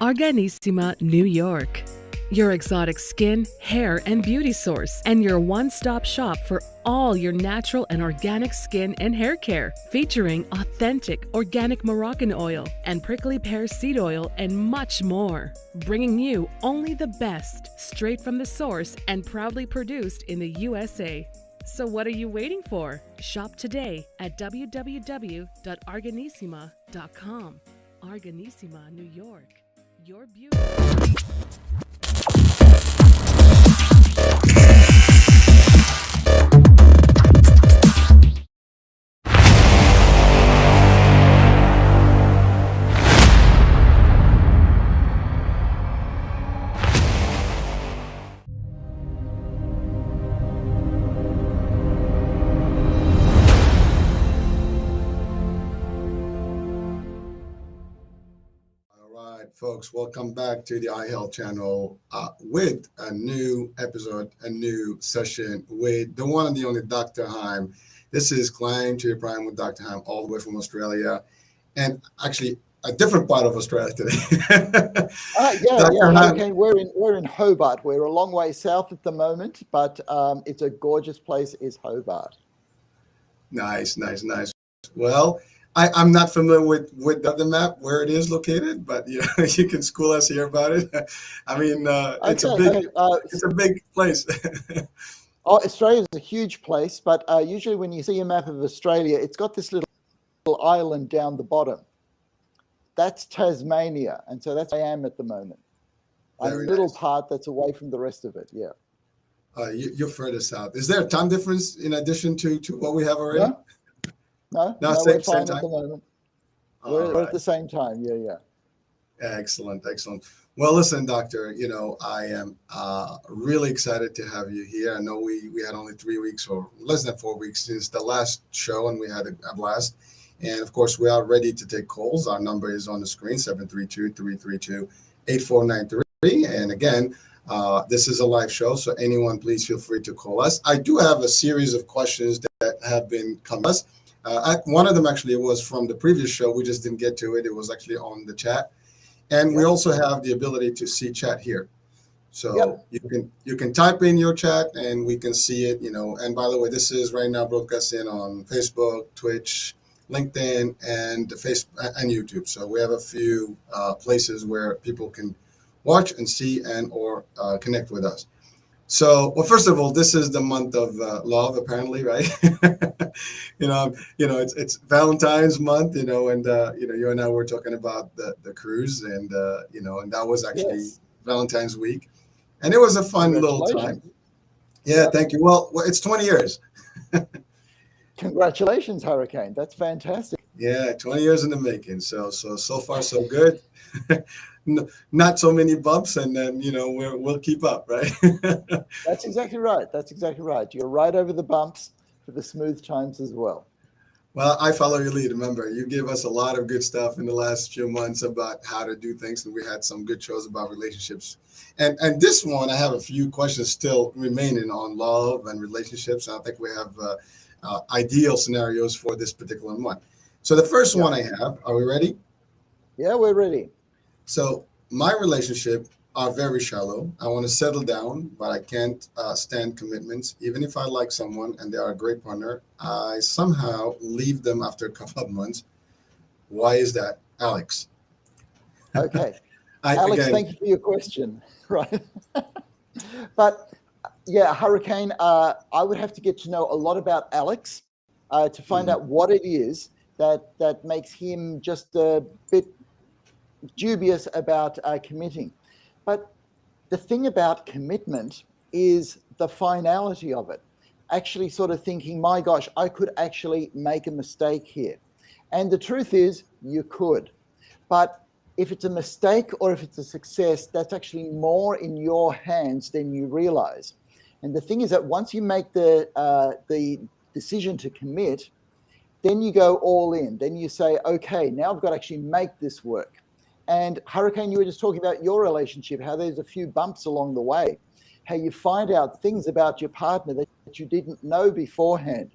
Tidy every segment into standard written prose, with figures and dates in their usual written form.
Arganissima, New York. Your exotic skin, hair, and beauty source, and your one-stop shop for all your natural and organic skin and hair care, featuring authentic organic Moroccan oil and prickly pear seed oil and much more. Bringing you only the best, straight from the source and proudly produced in the USA. So what are you waiting for? Shop today at www.arganissima.com. Arganissima, New York. Your beauty. Folks, welcome back to the iHealth channel with a new episode, a new session with the one and the only Dr. Heim. This is Climb to Your Prime with Dr. Heim, all the way from Australia, and actually a different part of Australia today. Okay. We're in Hobart. We're a long way south at the moment, but it's a gorgeous place. Is Hobart? Nice. Well, I'm not familiar with the map where it is located, but you can school us here about it. I mean, it's a big place. Australia is a huge place, but usually when you see a map of Australia, it's got this little island down the bottom. That's Tasmania, and so that's where I am at the moment. I'm a little part that's away from the rest of it. Yeah. You're further south. Is there a time difference in addition to what we have already? No, same we're fine time? at the moment. We're at the same time. Yeah. Excellent. Well, listen, Doctor, I am really excited to have you here. I know we had only 3 weeks or less than 4 weeks since the last show, and we had a blast. And of course, we are ready to take calls. Our number is on the screen, 732-332-8493. And again, this is a live show, so anyone, please feel free to call us. I do have a series of questions that have been coming to us. One of them actually was from the previous show. We just didn't get to it. It was actually on the chat. And we also have the ability to see chat here. So you can type in your chat and we can see it, And by the way, this is right now broadcasting on Facebook, Twitch, LinkedIn, and YouTube. So we have a few places where people can watch and see and or connect with us. So, well, first of all, this is the month of love, apparently, right? It's Valentine's month, and you and I were talking about the cruise, and and that was actually Valentine's week, and it was a fun little time. Yeah, thank you. Well, it's 20 years. Congratulations, Hurricane. That's fantastic. Yeah, 20 years in the making. So far so good. Not so many bumps, and then we'll keep up, right? That's exactly right. You're right over the bumps for the smooth times as well. Well, I follow your lead. Remember, you gave us a lot of good stuff in the last few months about how to do things, and we had some good shows about relationships. And this one, I have a few questions still remaining on love and relationships. I think we have ideal scenarios for this particular one. So the first one I have, are we ready? Yeah, we're ready. So my relationship are very shallow. I want to settle down, but I can't stand commitments. Even if I like someone and they are a great partner, I somehow leave them after a couple of months. Why is that, Alex? Okay. Alex, thank you for your question. Right. But yeah, Hurricane, I would have to get to know a lot about Alex to find out what it is that makes him just a bit dubious about committing. But the thing about commitment is the finality of it. Actually sort of thinking, my gosh, I could actually make a mistake here. And the truth is you could. But if it's a mistake or if it's a success, that's actually more in your hands than you realize. And the thing is that once you make the decision to commit, then you go all in. Then you say, okay, now I've got to actually make this work. And Hurricane, you were just talking about your relationship, how there's a few bumps along the way, how you find out things about your partner that you didn't know beforehand.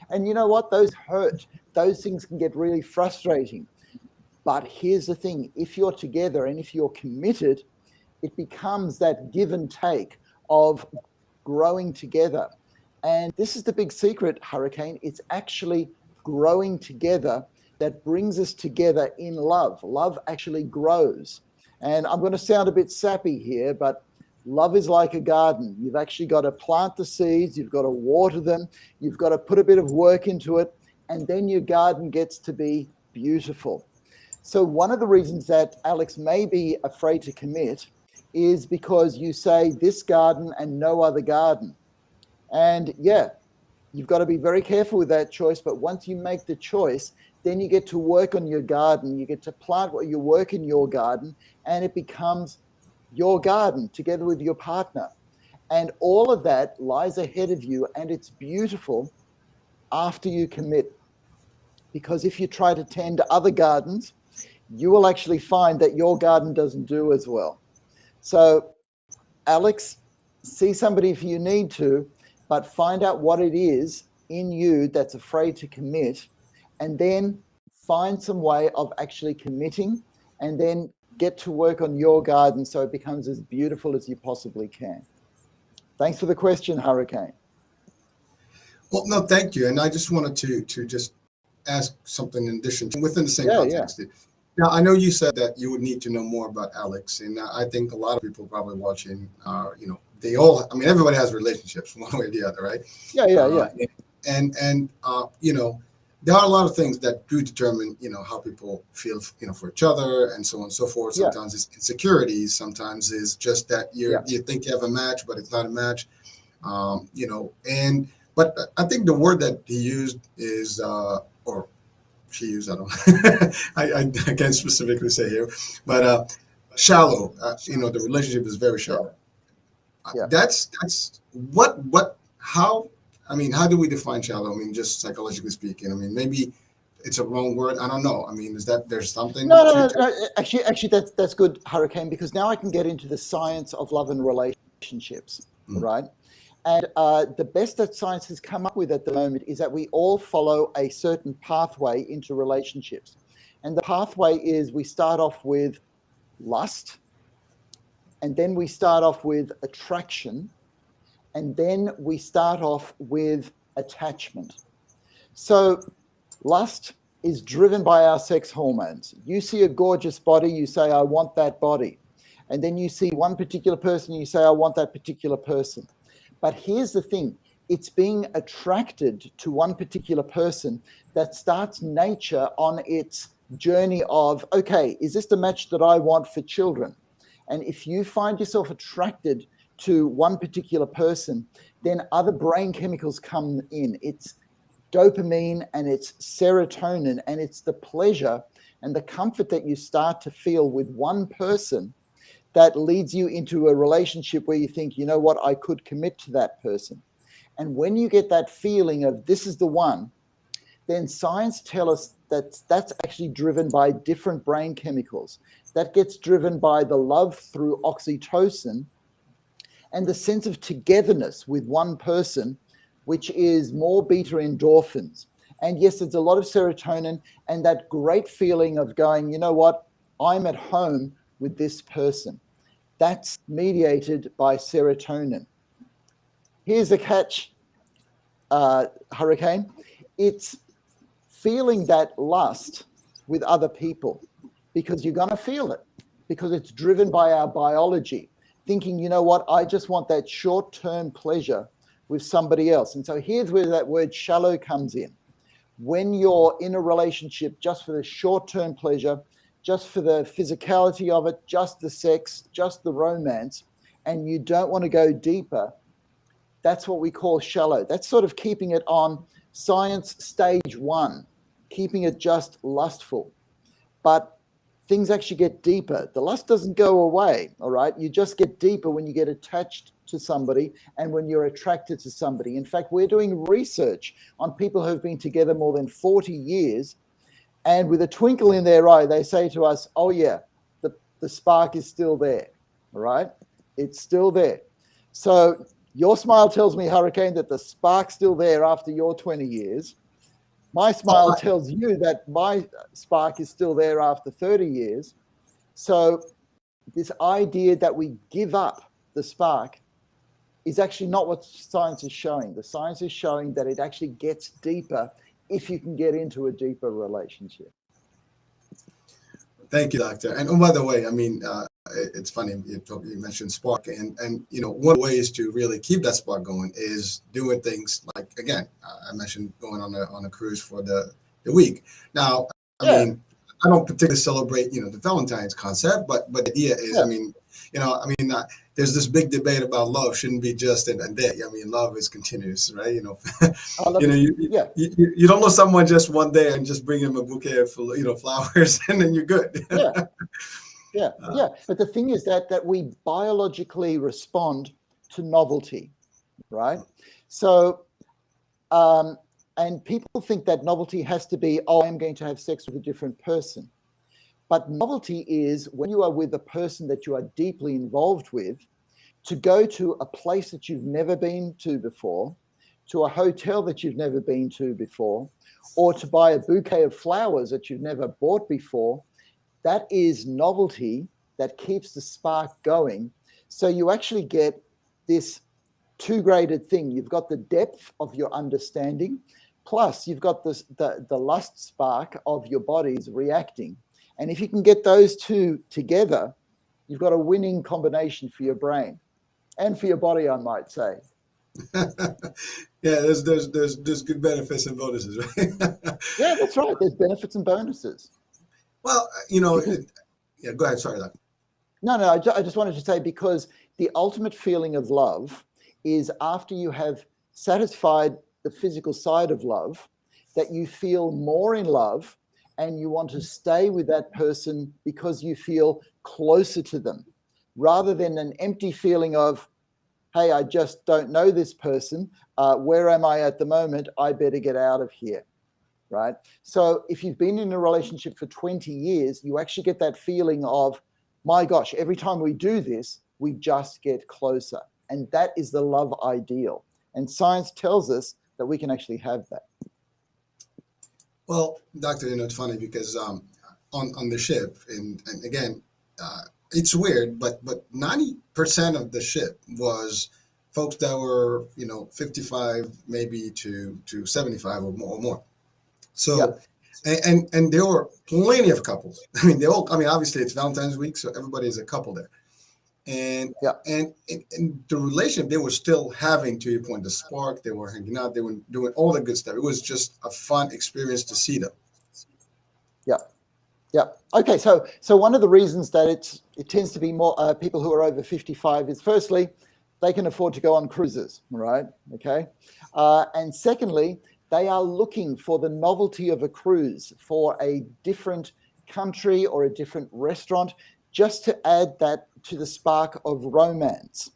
And you know what? Those hurt. Those things can get really frustrating. But here's the thing, if you're together and if you're committed, it becomes that give and take of growing together. And this is the big secret, Hurricane. It's actually growing together that brings us together in love. Love actually grows. And I'm going to sound a bit sappy here, but love is like a garden. You've actually got to plant the seeds, you've got to water them, you've got to put a bit of work into it, and then your garden gets to be beautiful. So one of the reasons that Alex may be afraid to commit is because you say this garden and no other garden. And yeah, you've got to be very careful with that choice. But once you make the choice, then you get to work on your garden. You get to plant what you work in your garden, and it becomes your garden together with your partner. And all of that lies ahead of you, and it's beautiful after you commit. Because if you try to tend other gardens, you will actually find that your garden doesn't do as well. So, Alex, see somebody if you need to, but find out what it is in you that's afraid to commit, and then find some way of actually committing, and then get to work on your garden so it becomes as beautiful as you possibly can. Thanks for the question, Hurricane. Well, no, thank you. And I just wanted to just ask something in addition to, within the same context. Yeah. Now, I know you said that you would need to know more about Alex, and I think a lot of people probably watching are, they all, I mean, everybody has relationships one way or the other, right? Yeah. And there are a lot of things that do determine, how people feel, for each other and so on and so forth. Sometimes it's insecurities. Sometimes it's just that you think you have a match, but it's not a match, but I think the word that he used is, or she used, I don't I can't specifically say here, but shallow. The relationship is very shallow. Yeah. That's how do we define shallow? I mean, just psychologically speaking. I mean, maybe it's a wrong word. I don't know. I mean, is that there's something? No. Actually, that's good, Hurricane, because now I can get into the science of love and relationships, right? And the best that science has come up with at the moment is that we all follow a certain pathway into relationships. And the pathway is we start off with lust, and then we start off with attraction, and then we start off with attachment. So lust is driven by our sex hormones. You see a gorgeous body, you say, I want that body. And then you see one particular person, you say, I want that particular person. But here's the thing, it's being attracted to one particular person that starts nature on its journey of, okay, is this the match that I want for children? And if you find yourself attracted to one particular person, then other brain chemicals come in. It's dopamine and it's serotonin, and it's the pleasure and the comfort that you start to feel with one person that leads you into a relationship where you think, you know what, I could commit to that person. And when you get that feeling of this is the one, then science tells us that that's actually driven by different brain chemicals. That gets driven by the love through oxytocin and the sense of togetherness with one person, which is more beta endorphins. And yes, there's a lot of serotonin and that great feeling of going, you know what, I'm at home with this person. That's mediated by serotonin. Here's a catch, Hurricane. It's feeling that lust with other people, because you're going to feel it, because it's driven by our biology, thinking, you know what, I just want that short-term pleasure with somebody else. And so here's where that word shallow comes in. When you're in a relationship just for the short-term pleasure, just for the physicality of it, just the sex, just the romance, and you don't want to go deeper, that's what we call shallow. That's sort of keeping it on science stage 1, keeping it just lustful. But things actually get deeper. The lust doesn't go away, all right? You just get deeper when you get attached to somebody and when you're attracted to somebody. In fact, we're doing research on people who have been together more than 40 years, and with a twinkle in their eye, they say to us, oh yeah, the spark is still there, all right? It's still there. So your smile tells me, Hurricane, that the spark's still there after your 20 years. My smile tells you that my spark is still there after 30 years. So this idea that we give up the spark is actually not what science is showing. The science is showing that it actually gets deeper if you can get into a deeper relationship. Thank you, doctor. And oh, by the way, I mean, it's funny you mentioned spark, and one of the ways to really keep that spark going is doing things like, again, I mentioned going on a cruise for the week. Now, I mean, I don't particularly celebrate the Valentine's concept, but the idea is, there's this big debate about love shouldn't be just in a day. I mean, love is continuous, right? You don't love someone just one day and just bring them a bouquet of flowers and then you're good. Yeah. But the thing is that we biologically respond to novelty, right? So, and people think that novelty has to be, I'm going to have sex with a different person. But novelty is when you are with a person that you are deeply involved with, to go to a place that you've never been to before, to a hotel that you've never been to before, or to buy a bouquet of flowers that you've never bought before. That is novelty that keeps the spark going. So you actually get this two-graded thing. You've got the depth of your understanding, plus you've got the lust spark of your bodies reacting. And if you can get those two together, you've got a winning combination for your brain and for your body, I might say. Yeah, there's good benefits and bonuses, right? Yeah, that's right. There's benefits and bonuses. Well, go ahead. Sorry, Doc. No, I just wanted to say, because the ultimate feeling of love is after you have satisfied the physical side of love, that you feel more in love and you want to stay with that person because you feel closer to them, rather than an empty feeling of, hey, I just don't know this person. Where am I at the moment? I better get out of here, right? So if you've been in a relationship for 20 years, you actually get that feeling of, my gosh, every time we do this, we just get closer. And that is the love ideal. And science tells us that we can actually have that. Well, Doctor, it's funny because on the ship, and again, it's weird, but 90% of the ship was folks that were 55 maybe to 75 or more. So, and there were plenty of couples. I mean, obviously it's Valentine's week, so everybody is a couple there. And the relationship, they were still having, to your point, the spark. They were hanging out. They were doing all the good stuff. It was just a fun experience to see them. Yeah. Okay. So one of the reasons that it tends to be more people who are over 55 is, firstly, they can afford to go on cruises, right? Okay. And secondly, they are looking for the novelty of a cruise, for a different country or a different restaurant, just to add that to the spark of romance.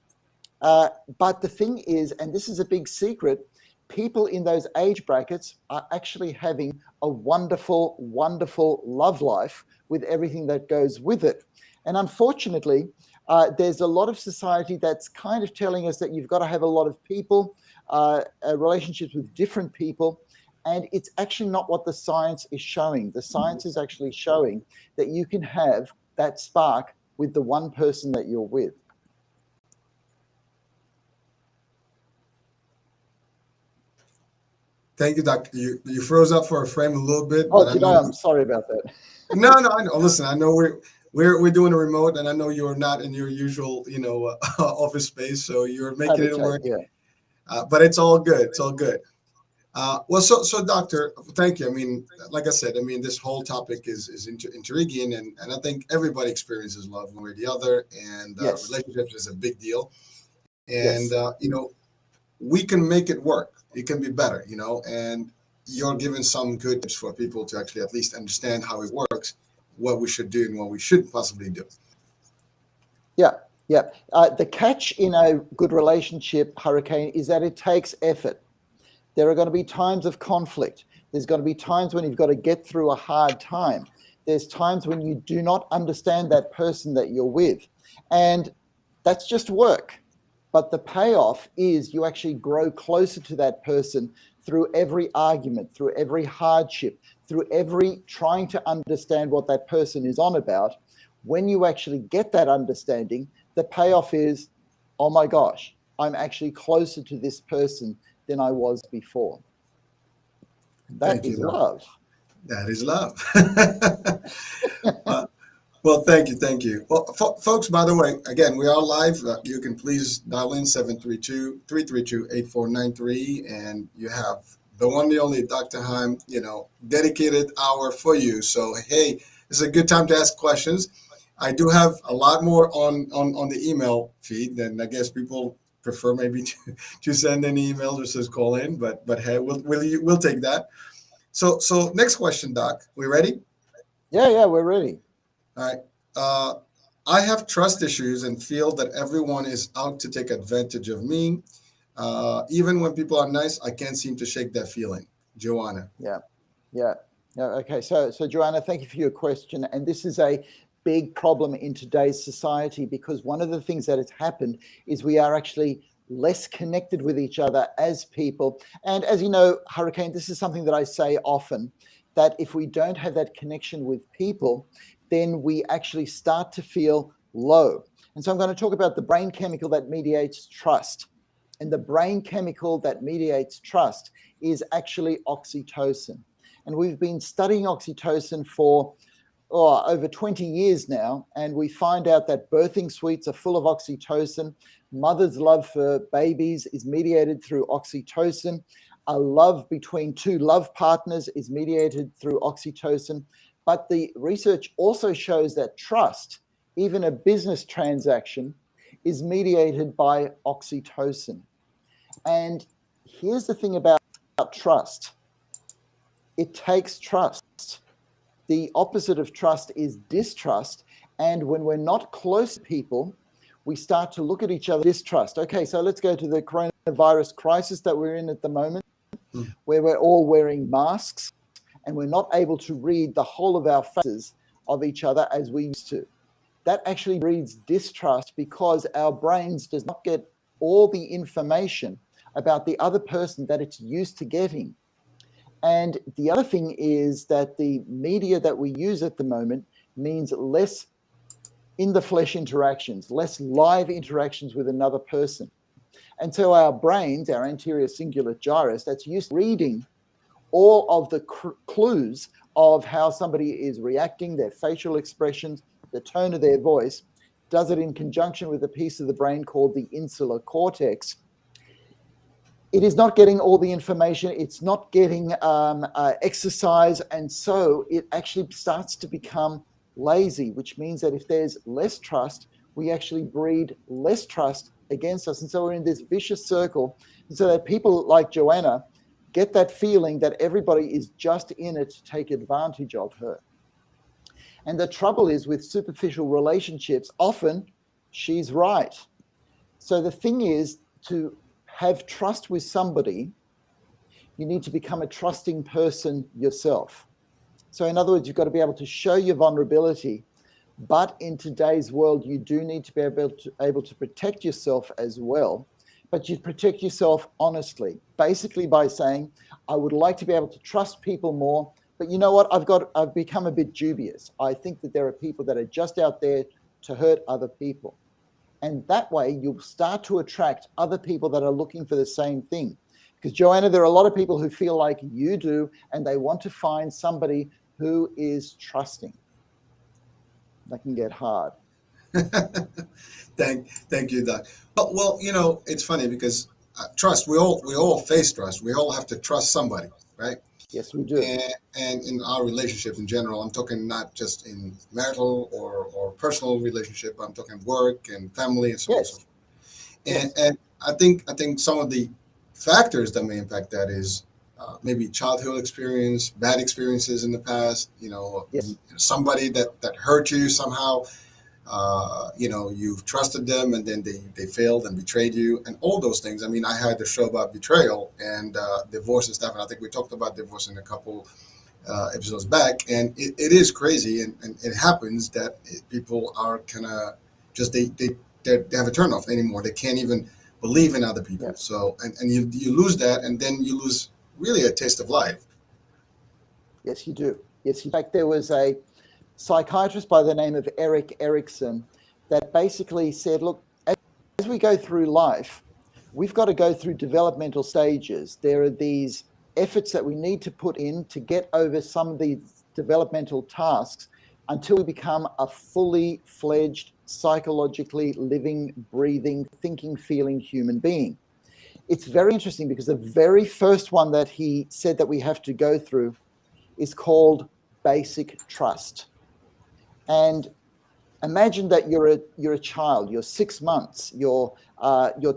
But the thing is, and this is a big secret, people in those age brackets are actually having a wonderful, wonderful love life with everything that goes with it. And unfortunately, there's a lot of society that's kind of telling us that you've got to have a lot of people, relationships with different people, and it's actually not what the science is showing. The science is actually showing that you can have that spark with the one person that you're with. Thank you, Doctor. You froze up for a frame a little bit. Oh, I'm sorry about that. No, I know. Listen, I know we're doing a remote, and I know you're not in your usual, office space, so you're making it work. Yeah. But it's all good. It's all good. Well, so Doctor, thank you. I mean, like I said, this whole topic is intriguing, and I think everybody experiences love one way or the other, and relationships is a big deal. And we can make it work. It can be better, and you're giving some good tips for people to actually at least understand how it works, what we should do and what we shouldn't possibly do. Yeah. The catch in a good relationship, Hurricane, is that it takes effort. There are going to be times of conflict. There's going to be times when you've got to get through a hard time. There's times when you do not understand that person that you're with. And that's just work. But the payoff is you actually grow closer to that person through every argument, through every hardship, through every trying to understand what that person is on about. When you actually get that understanding, the payoff is, oh my gosh, I'm actually closer to this person than I was before. That is love. That is love. Well, thank you, thank you. Well, folks, by the way, again, we are live. You can please dial in 732-332-8493, and you have the one, the only Dr. Heim, dedicated hour for you. So, hey, it's a good time to ask questions. I do have a lot more on the email feed, and I guess people prefer maybe to send an email versus call in, but hey, we'll take that. So next question, Doc. We ready? Yeah, we're ready. All right. I have trust issues and feel that everyone is out to take advantage of me. Even when people are nice, I can't seem to shake that feeling. Joanna. Yeah. Okay. So Joanna, thank you for your question. And this is a big problem in today's society, because one of the things that has happened is we are actually less connected with each other as people. And as you know, Hurricane, this is something that I say often, that if we don't have that connection with people, then we actually start to feel low. And so I'm going to talk about the brain chemical that mediates trust. And the brain chemical that mediates trust is actually oxytocin. And we've been studying oxytocin for over 20 years now, and we find out that birthing suites are full of oxytocin. Mother's love for babies is mediated through oxytocin. A love between two love partners is mediated through oxytocin. But the research also shows that trust, even a business transaction, is mediated by oxytocin. And here's the thing about trust. It takes trust. The opposite of trust is distrust. And when we're not close to people, we start to look at each other with distrust. Okay, so let's go to the coronavirus crisis that we're in at the moment, where we're all wearing masks, and we're not able to read the whole of our faces of each other as we used to. That actually breeds distrust, because our brains does not get all the information about the other person that it's used to getting. And the other thing is that the media that we use at the moment means less in the flesh interactions, less live interactions with another person. And so our brains, our anterior cingulate gyrus, that's used to reading all of the clues of how somebody is reacting, their facial expressions, the tone of their voice, does it in conjunction with a piece of the brain called the insular cortex. It is not getting all the information. It's not getting exercise. And so it actually starts to become lazy, which means that if there's less trust, we actually breed less trust against us. And so we're in this vicious circle. And so that people like Joanna get that feeling that everybody is just in it to take advantage of her. And the trouble is with superficial relationships, often she's right. So the thing is, to have trust with somebody, you need to become a trusting person yourself. So in other words, you've got to be able to show your vulnerability, but in today's world, you do need to be able to protect yourself as well. But you protect yourself honestly, basically by saying, I would like to be able to trust people more, but you know what? I've become a bit dubious. I think that there are people that are just out there to hurt other people. And that way you'll start to attract other people that are looking for the same thing. Because Joanna, there are a lot of people who feel like you do, and they want to find somebody who is trusting. That can get hard. Thank you, Doc. Well, it's funny because trust. We all face trust. We all have to trust somebody, right? Yes, we do. And in our relationships in general, I'm talking not just in marital or personal relationship. I'm talking work and family and so on. Yes. And I think some of the factors that may impact that is maybe childhood experience, bad experiences in the past. Yes. Somebody that hurt you somehow. You've trusted them and then they failed and betrayed you and all those things. I mean, I had the show about betrayal and divorce and stuff, and I think we talked about divorce in a couple episodes back, and it is crazy, and it happens that people are kind of just they have a turnoff anymore. They can't even believe in other people. Yeah. So, and you lose that, and then you lose really a taste of life. Yes, you do. Yes, in fact, there was a psychiatrist by the name of Erik Erikson that basically said, look, as we go through life, we've got to go through developmental stages. There are these efforts that we need to put in to get over some of these developmental tasks until we become a fully fledged, psychologically living, breathing, thinking, feeling human being. It's very interesting because the very first one that he said that we have to go through is called basic trust. And imagine that you're a child, you're 6 months, you're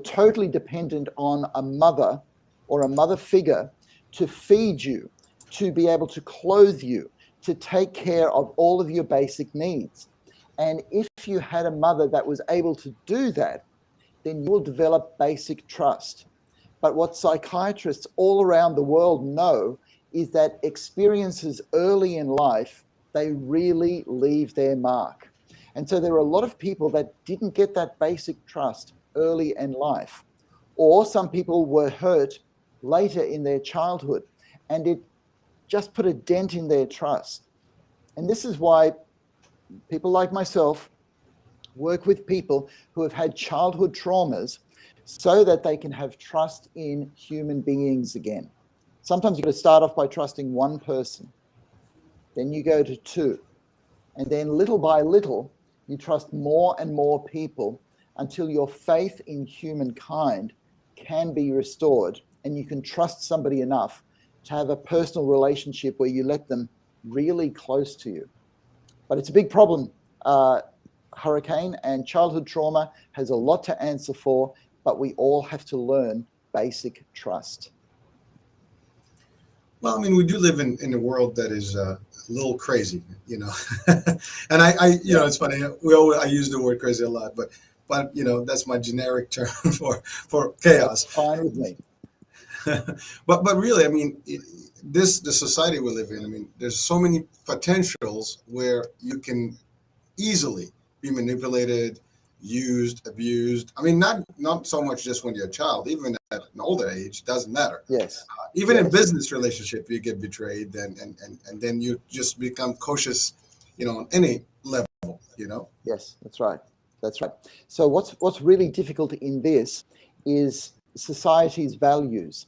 totally dependent on a mother or a mother figure to feed you, to be able to clothe you, to take care of all of your basic needs. And if you had a mother that was able to do that, then you will develop basic trust. But what psychiatrists all around the world know is that experiences early in life, they really leave their mark. And so there are a lot of people that didn't get that basic trust early in life. Or some people were hurt later in their childhood, and it just put a dent in their trust. And this is why people like myself work with people who have had childhood traumas so that they can have trust in human beings again. Sometimes you've got to start off by trusting one person, then you go to two, and then little by little, you trust more and more people until your faith in humankind can be restored, and you can trust somebody enough to have a personal relationship where you let them really close to you. But it's a big problem, Hurricane, and childhood trauma has a lot to answer for, but we all have to learn basic trust. Well, I mean, we do live in a world that is a little crazy, you know. And I you know, it's funny. I use the word crazy a lot, but you know, that's my generic term for chaos. That's fine with me. but really, I mean, the society we live in. I mean, there's so many potentials where you can easily be manipulated, used, abused. I mean, not so much just when you're a child, even at an older age, doesn't matter. Yes. Even in business relationship, you get betrayed, and then you just become cautious, you know, on any level, you know. Yes, that's right. That's right. So what's really difficult in this is society's values,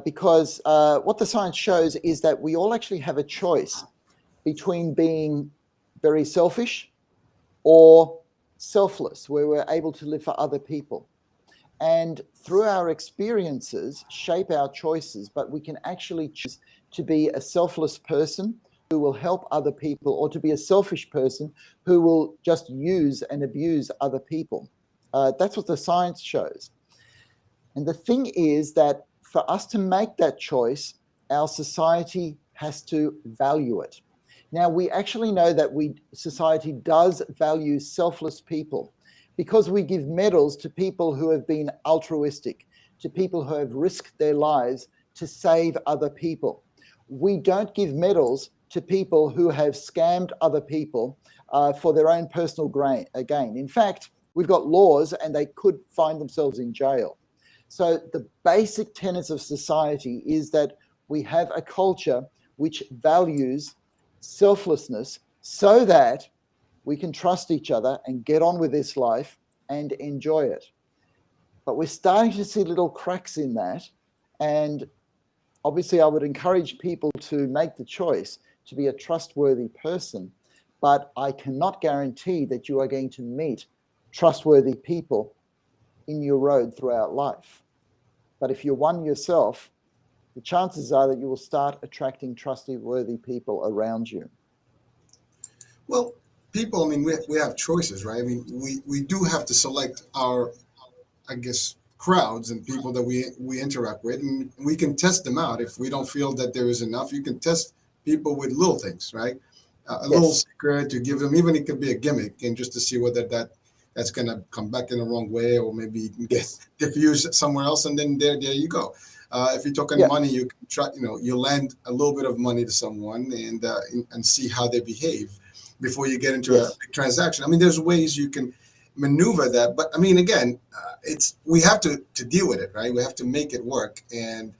because what the science shows is that we all actually have a choice between being very selfish or selfless, where we're able to live for other people. And through our experiences, shape our choices, but we can actually choose to be a selfless person who will help other people, or to be a selfish person who will just use and abuse other people. That's what the science shows. And the thing is that for us to make that choice, our society has to value it. Now, we actually know that society does value selfless people, because we give medals to people who have been altruistic, to people who have risked their lives to save other people. We don't give medals to people who have scammed other people for their own personal gain. In fact, we've got laws and they could find themselves in jail. So the basic tenets of society is that we have a culture which values selflessness so that we can trust each other and get on with this life and enjoy it. But we're starting to see little cracks in that. And obviously, I would encourage people to make the choice to be a trustworthy person. But I cannot guarantee that you are going to meet trustworthy people in your road throughout life. But if you're one yourself, the chances are that you will start attracting trustworthy people around you. Well, people, I mean, we have choices, right? I mean, we do have to select our, I guess, crowds and people that we interact with, and we can test them out. If we don't feel that there is enough, you can test people with little things, right? Little secret to give them, even it could be a gimmick, and just to see whether that's going to come back in the wrong way, or maybe get diffused somewhere else, and then there you go. If you're talking money, you can try, you know, you lend a little bit of money to someone and see how they behave before you get into a big transaction. I mean, there's ways you can maneuver that. But I mean, again, we have to deal with it, right? We have to make it work, and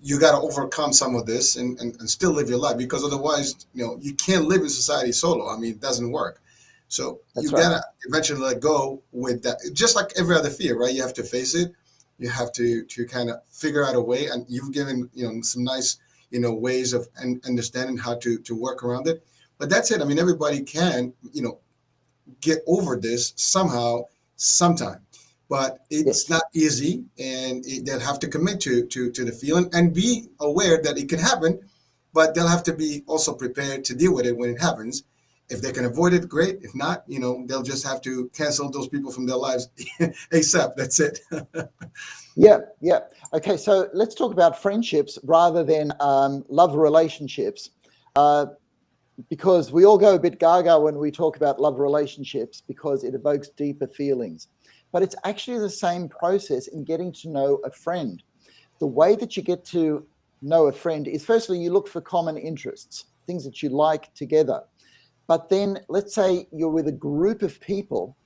you got to overcome some of this and still live your life, because otherwise, you can't live in society solo. I mean, it doesn't work. So That's you right. gotta eventually let go with that. Just like every other fear, right? You have to face it. You have to kind of figure out a way, and you've given some nice ways of understanding how to work around it. But that's it. I mean, everybody can get over this somehow, sometime. But it's Yes. not easy, and they'll have to commit to the feeling and be aware that it can happen. But they'll have to be also prepared to deal with it when it happens. If they can avoid it, great. If not, they'll just have to cancel those people from their lives ASAP. That's it. Yeah, yeah. Okay, so let's talk about friendships rather than love relationships, because we all go a bit gaga when we talk about love relationships because it evokes deeper feelings. But it's actually the same process in getting to know a friend. The way that you get to know a friend is, firstly, you look for common interests, things that you like together. But then let's say you're with a group of people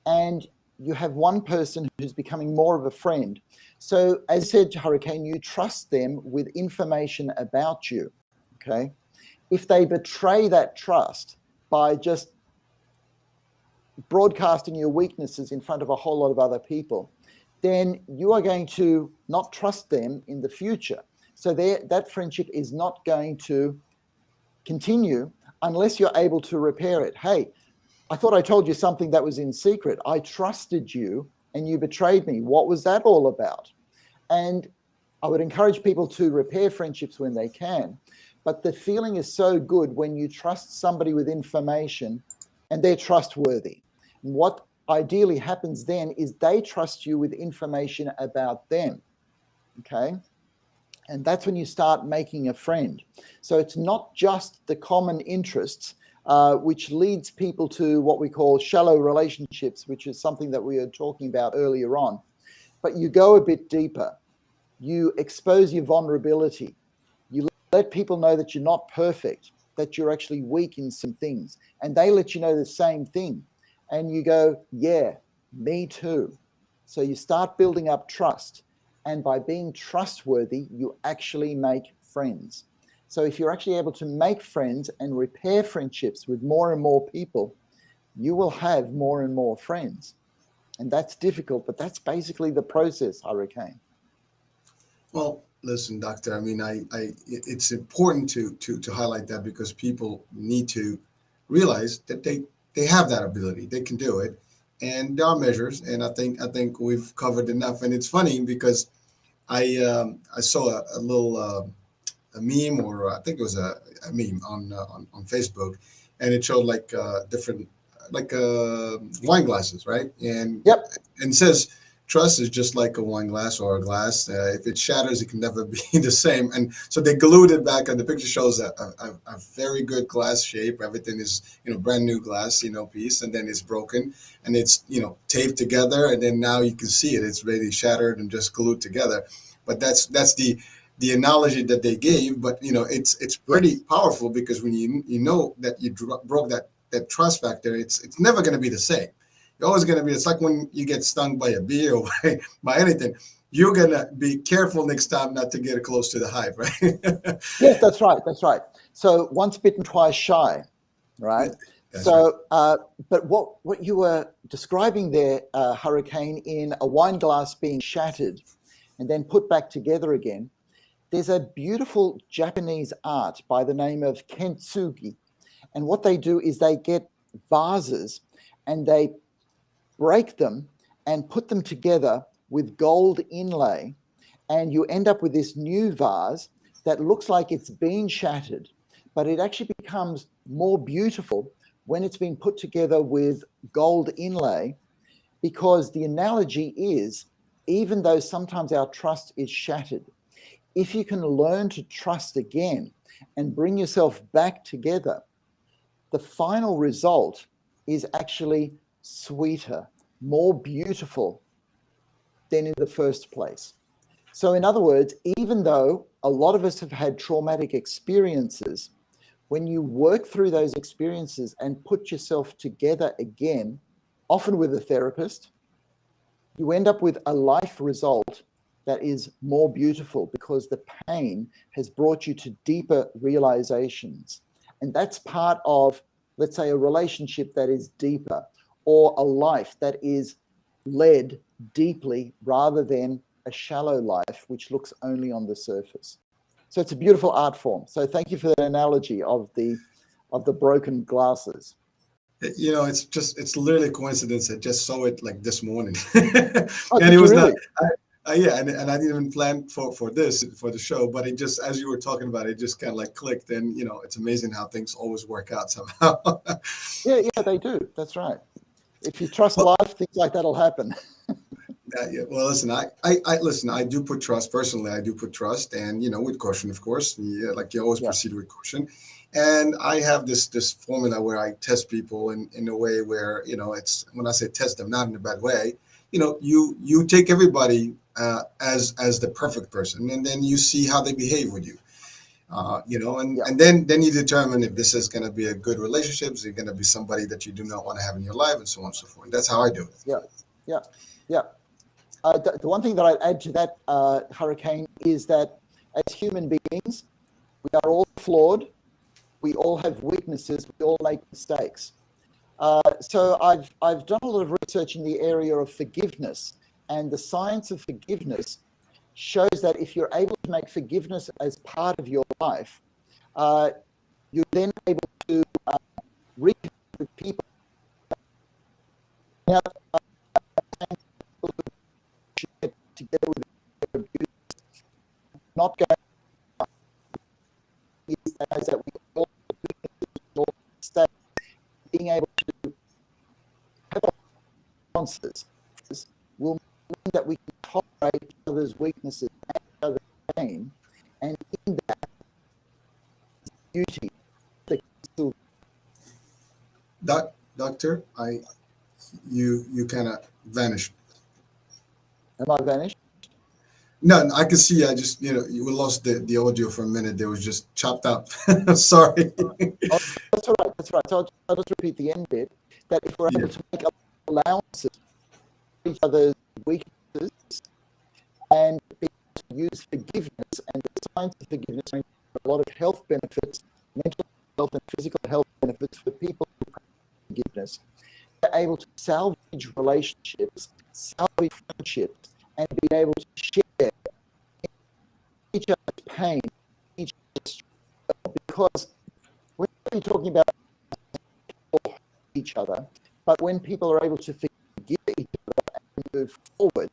and you have one person who's becoming more of a friend. So as I said to Hurricane, you trust them with information about you, okay? If they betray that trust by just broadcasting your weaknesses in front of a whole lot of other people, then you are going to not trust them in the future. So that friendship is not going to continue unless you're able to repair it. Hey, I thought I told you something that was in secret. I trusted you and you betrayed me. What was that all about? And I would encourage people to repair friendships when they can. But the feeling is so good when you trust somebody with information and they're trustworthy. And what ideally happens then is they trust you with information about them. Okay? And that's when you start making a friend. So it's not just the common interests, which leads people to what we call shallow relationships, which is something that we were talking about earlier on. But you go a bit deeper. You expose your vulnerability. You let people know that you're not perfect, that you're actually weak in some things. And they let you know the same thing. And you go, yeah, me too. So you start building up trust. And by being trustworthy, you actually make friends. So if you're actually able to make friends and repair friendships with more and more people, you will have more and more friends. And that's difficult, but that's basically the process, Hurricane. Well, listen, doctor. I mean, it's important to highlight that, because people need to realize that they have that ability. They can do it, and there are measures. And I think we've covered enough. And it's funny because I saw a little a meme, or I think it was a meme on Facebook, and it showed like different like wine glasses, right? Yep. And it says trust is just like a wine glass or a glass. If it shatters, it can never be the same. And so they glued it back, and the picture shows a very good glass shape. Everything is brand new glass piece, and then it's broken and it's taped together, and then now you can see it. It's really shattered and just glued together. But that's the analogy that they gave. But it's pretty Yes. powerful, because when you know that you broke that trust factor, it's never going to be the same. You're always going to be. It's like when you get stung by a bee or by anything. You're going to be careful next time not to get close to the hive, right? Yes, that's right. That's right. So once bitten, twice shy, right? That's right. So, but what you were describing there, Hurricane, in a wine glass being shattered and then put back together again, there's a beautiful Japanese art by the name of kintsugi. And what they do is they get vases and they break them and put them together with gold inlay. And you end up with this new vase that looks like it's been shattered, but it actually becomes more beautiful when it's been put together with gold inlay, because the analogy is, even though sometimes our trust is shattered, if you can learn to trust again and bring yourself back together, the final result is actually sweeter, more beautiful than in the first place. So in other words, even though a lot of us have had traumatic experiences, when you work through those experiences and put yourself together again, often with a therapist, you end up with a life result that is more beautiful because the pain has brought you to deeper realizations. And that's part of, let's say, a relationship that is deeper, or a life that is led deeply rather than a shallow life which looks only on the surface. So it's a beautiful art form. So thank you for that analogy of the broken glasses. You know, it's literally a coincidence. I just saw it like this morning. Oh, And it was really? not, yeah, and I didn't even plan for the show, but it just, as you were talking about it, it just kind of like clicked. And, you know, it's amazing how things always work out somehow. Yeah, they do. That's right. If you trust Well, life, things like that'll happen. yeah, well, listen, I listen. I do put trust personally. I do put trust, and you know, with caution, of course. Yeah, like you always Yeah. proceed with caution. And I have this formula where I test people in a way where, you know, it's, when I say test them, not in a bad way. You know, you take everybody as the perfect person, and then you see how they behave with you. You know, Yeah. and then you determine if this is going to be a good relationship. Is it going to be somebody that you do not want to have in your life, and so on and so forth. That's how I do it. Yeah. Yeah. Yeah. The one thing that I'd add to that, Hurricane, is that as human beings, we are all flawed. We all have weaknesses. We all make mistakes. So I've done a lot of research in the area of forgiveness, and the science of forgiveness shows that if you're able to make forgiveness as part of your life, you're then able to reconnect with people. Now, together with their abuse, not going is that we all stay, being able to have responses will mean that we can tolerate each other's weaknesses and each other's pain, and in that beauty. Doctor, you kind of vanished. Am I vanished? No, I can see. I just, you know, you lost the audio for a minute. It was just chopped up. Sorry. Oh, that's all right. That's right. So I'll just repeat the end bit. That if we're able to make allowances for each other's weaknesses and be able to use forgiveness and the science of forgiveness, brings a lot of health benefits, mental health and physical health benefits for people who practice forgiveness. They're able to salvage relationships, salvage friendships, and be able to share each other's pain, each other's struggle. Because we're not talking about each other, but when people are able to forgive each other and move forward,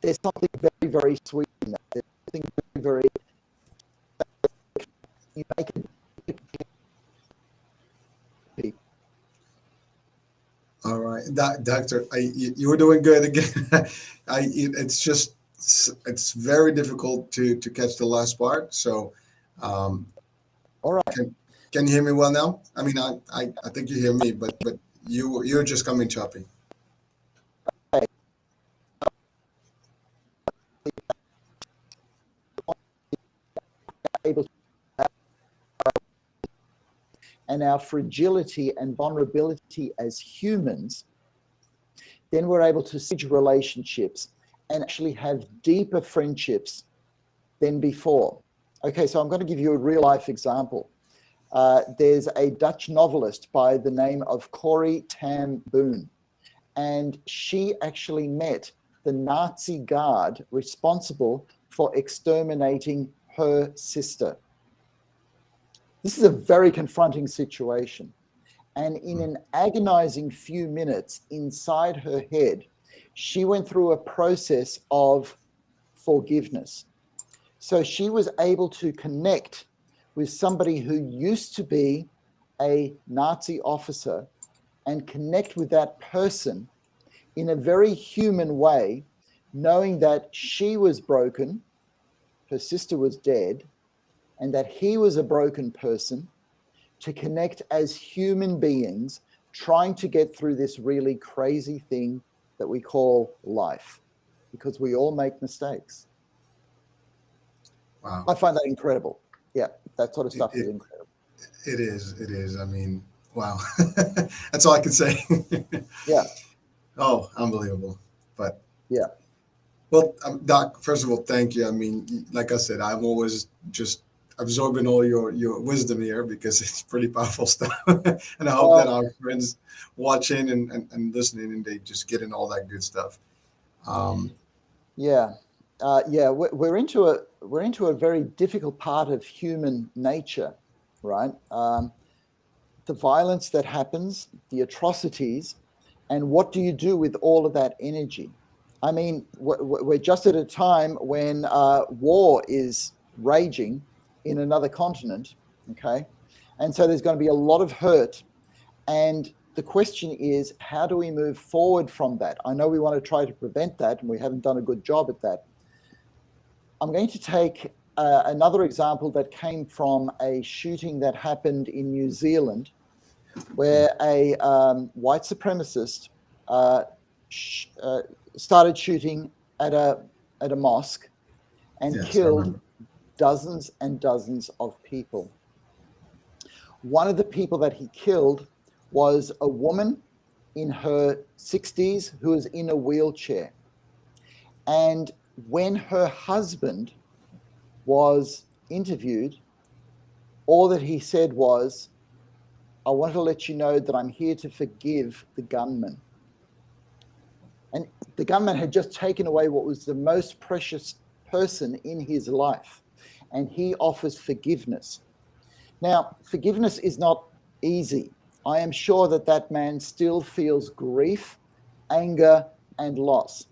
there's something very, very sweet in that. There's something very, very, you make it. All right, Doctor, you were doing good again. It's very difficult to catch the last part. So, All right. Can you hear me well now? I mean, I think you hear me, but you're just coming choppy. Able to and our fragility and vulnerability as humans, then we're able to see relationships and actually have deeper friendships than before. Okay, so I'm going to give you a real life example. There's a Dutch novelist by the name of Corrie ten Boom, and she actually met the Nazi guard responsible for exterminating her sister. This is a very confronting situation. And in an agonizing few minutes inside her head, she went through a process of forgiveness. So she was able to connect with somebody who used to be a Nazi officer and connect with that person in a very human way, knowing that she was broken, her sister was dead, and that he was a broken person, to connect as human beings trying to get through this really crazy thing that we call life, because we all make mistakes. Wow. I find that incredible. Yeah, that sort of stuff is incredible. It is. I mean, Wow. That's all I can say. Yeah. Oh, unbelievable. But Yeah. well, Doc, first of all, thank you. I mean, like I said, I'm always just absorbing all your wisdom here because it's pretty powerful stuff. And I hope that Well, our friends watching and listening and they just getting all that good stuff. Um, yeah. Yeah. We're into a very difficult part of human nature, right? The violence that happens, the atrocities, and what do you do with all of that energy? I mean, we're just at a time when war is raging in another continent, okay? And so there's going to be a lot of hurt. And the question is, how do we move forward from that? I know we want to try to prevent that, and we haven't done a good job at that. I'm going to take another example that came from a shooting that happened in New Zealand, where a white supremacist started shooting at a mosque and yes, I killed remember. dozens and dozens of people. One of the people that he killed was a woman in her 60s who was in a wheelchair. And when her husband was interviewed, all that he said was, "I want to let you know that I'm here to forgive the gunman." And the gunman had just taken away what was the most precious person in his life. And he offers forgiveness. Now, forgiveness is not easy. I am sure that that man still feels grief, anger, and loss.